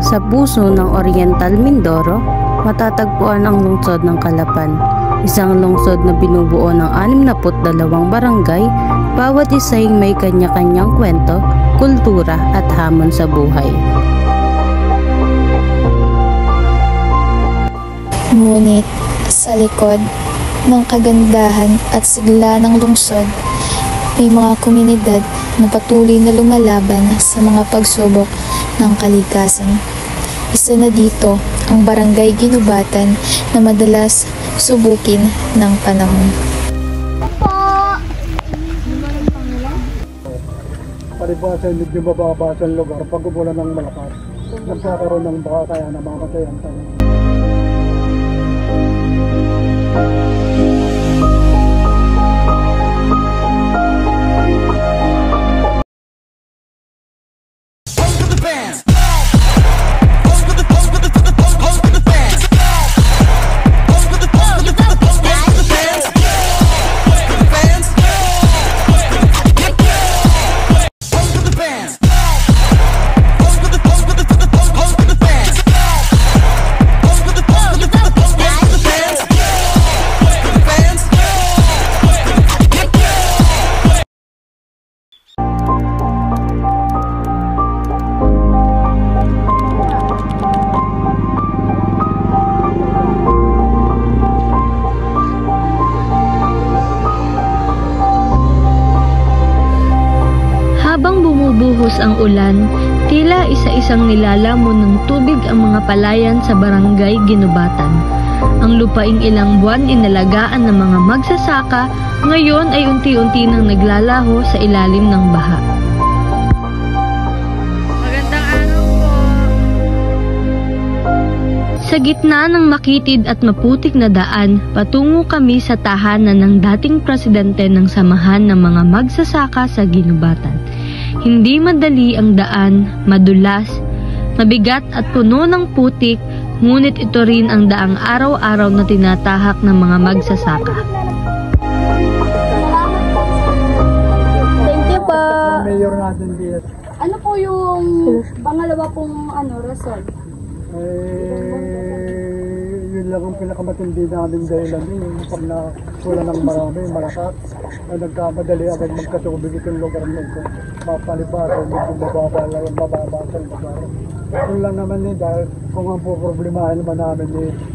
Sa puso ng Oriental Mindoro, matatagpuan ang lungsod ng Calapan, isang lungsod na binubuo ng 62 barangay, bawat isa'y may kanya-kanyang kwento, kultura at hamon sa buhay. Ngunit sa likod ng kagandahan at sigla ng lungsod, may mga komunidad na patuloy na lumalaban sa mga pagsubok ng kalikasan. Isa na dito ang Barangay Ginubatan na madalas subukin ng panahon. Palibasan, medyo mababa sa lugar pag umulan ng malakas. Nagkakaroon ng baka kaya namamatay ang tanong. Habang bumubuhos ang ulan, tila isa-isang nilalamon ng tubig ang mga palayan sa Barangay Ginubatan. Ang lupaing ilang buwan inalagaan ng mga magsasaka, ngayon ay unti-unti nang naglalaho sa ilalim ng baha. Magandang araw po! Sa gitna ng makitid at maputik na daan, patungo kami sa tahanan ng dating presidente ng Samahan ng mga Magsasaka sa Ginubatan. Hindi madali ang daan, madulas, mabigat at puno ng putik, ngunit ito rin ang daang araw-araw na tinatahak ng mga magsasaka. Thank you po! Mayor natin dito. Ano po yung pangalawa pong rason? Yun lang ang pinakamatindi namin dahilan yung pag wala ng marami, malakas, nagkamadali agad magkatubig itong lugar nito. Mapalibasan, medyo mababa sa lugar. Yun lang naman dahil kung ang problemahin naman namin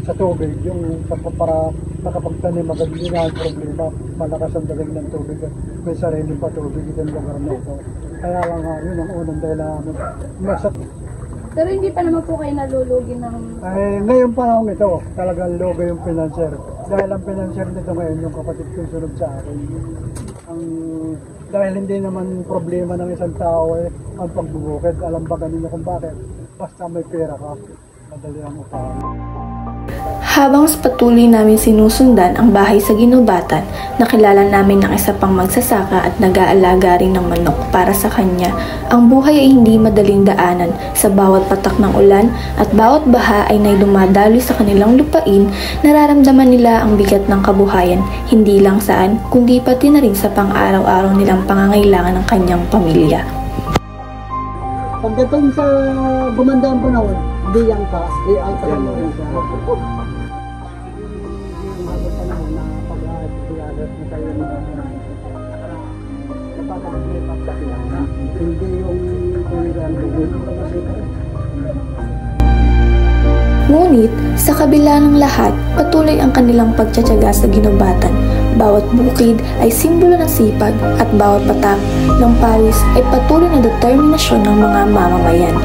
sa tubig, yung para nakapagtanim agad hindi na ang problema, malakas ang dalag ng tubig at may sariling patubig itong lugar nito. Kaya lang yun ang unang dahilan namin. Pero hindi pa naman po kayo nalulugi ng... Ngayon panahon ito, talagang logo yung financier. Dahil ang financier nito ngayon, yung kapatid kong sunod sa akin. Dahil hindi naman problema ng isang tao ang pagbubukid. Alam ba kanina kung bakit? Basta may pera ka, madali ang upahan. Habang patuloy namin sinusundan ang bahay sa Ginubatan, nakilala namin ang isa pang magsasaka at nag-aalaga rin ng manok para sa kanya. Ang buhay ay hindi madaling daanan. Sa bawat patak ng ulan at bawat baha ay naidumadaloy sa kanilang lupain, nararamdaman nila ang bigat ng kabuhayan, hindi lang saan, kundi pati na rin sa pang-araw-araw nilang pangangailangan ng kanyang pamilya. Pagdating sa gumanda ang panahon, di ang taas, di ang panahon siya. Hindi yung Ngunit, sa kabila ng lahat, patuloy ang kanilang pagtsatsaga sa Ginubatan. Bawat bukid ay simbolo ng sipag at bawat patak ng pawis ay patuloy na determinasyon ng mga mamamayan.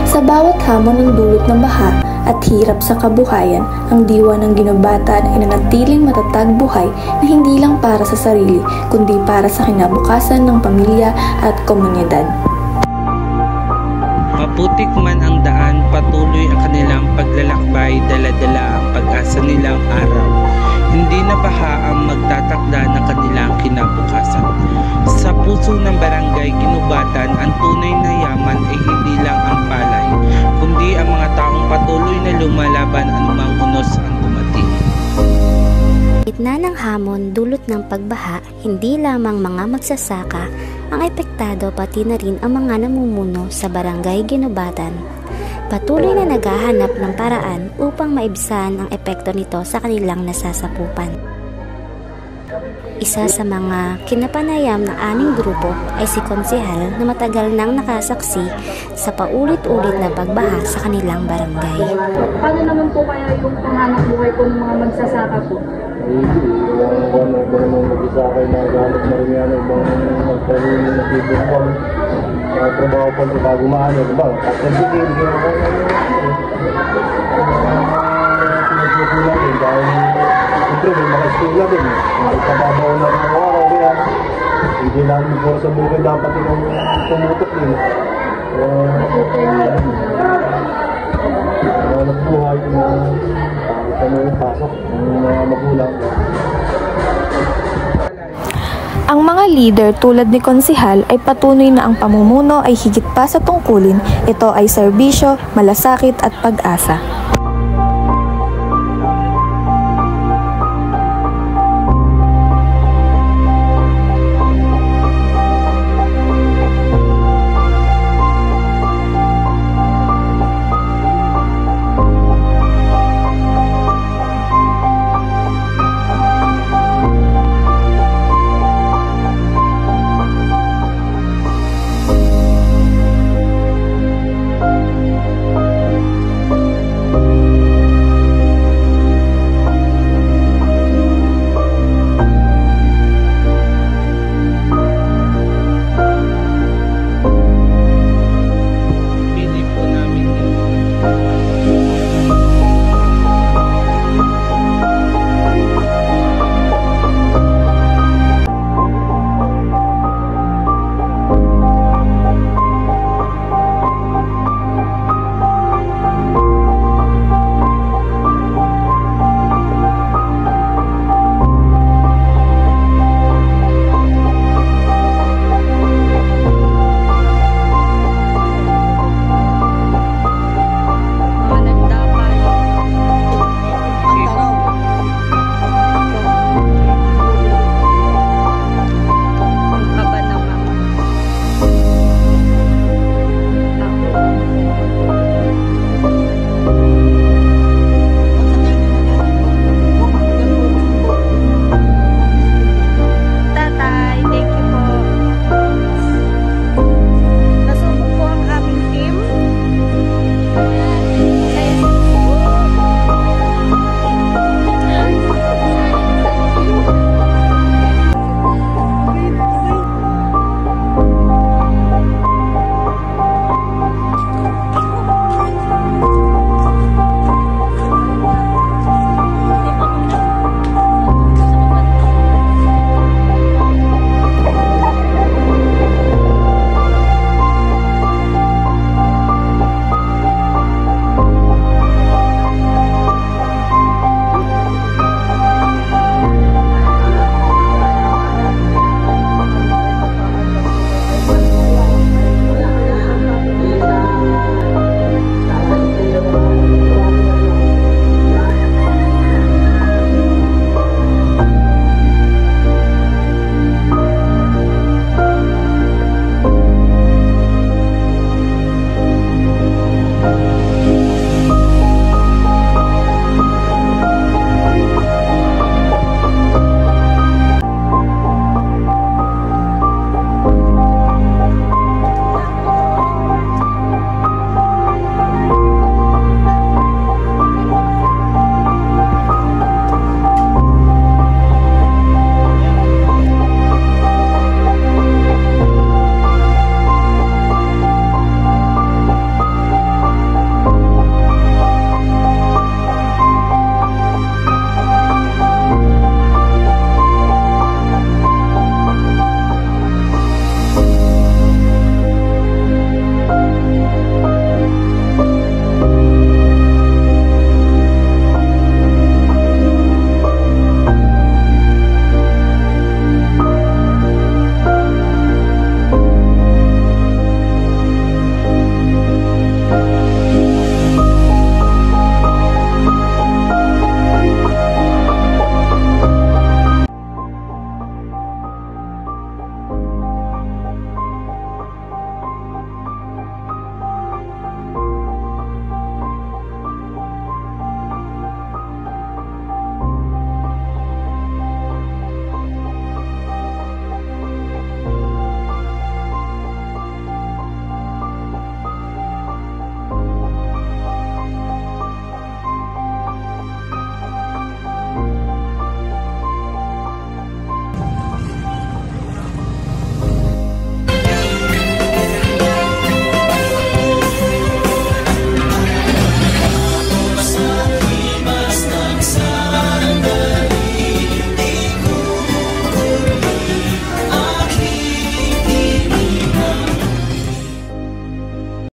Sa bawat hamon ng dulot ng baha at hirap sa kabuhayan, ang diwa ng Ginubatan ay nanatiling matatag buhay na hindi lang para sa sarili, kundi para sa kinabukasan ng pamilya at komunidad. Maputik man ang daan, patuloy ang kanilang paglalakbay, dala-dala ang pag-asa nilang araw. Hindi na baha ang magtatakda ng kanilang kinabukasan. Sa puso ng Barangay Ginubatan, ang tunay na yaman ay hindi lang ang palay, kundi ang mga taong patuloy na lumalaban anumang unos ang dumating. Gitna ng hamon dulot ng pagbaha, hindi lamang mga magsasaka ang epektado pati na rin ang mga namumuno sa Barangay Ginubatan. Patuloy na naghahanap ng paraan upang maibsan ang epekto nito sa kanilang nasasapupan. Isa sa mga kinapanayam ng aming grupo ay si Konsehal na matagal nang nakasaksi sa paulit-ulit na pagbaha sa kanilang barangay. Paano naman po kaya yung panghanap buhay po ng mga magsasaka po? Yung magsasaka na gamit na rin yan, ibang magkaroon na tibok trabaho pa sa bago maano, diba? Kapag hindi ako natin dahil siyempre may mga estula din. Ikababaw na rin ang araw kaya hindi namin po sa buhay dapat yung tumutok din. Nagbuhay na kami yung pasok ng mga magulang. Ang mga leader tulad ni Konsehal ay patunay na ang pamumuno ay higit pa sa tungkulin. Ito ay serbisyo, malasakit at pag-asa.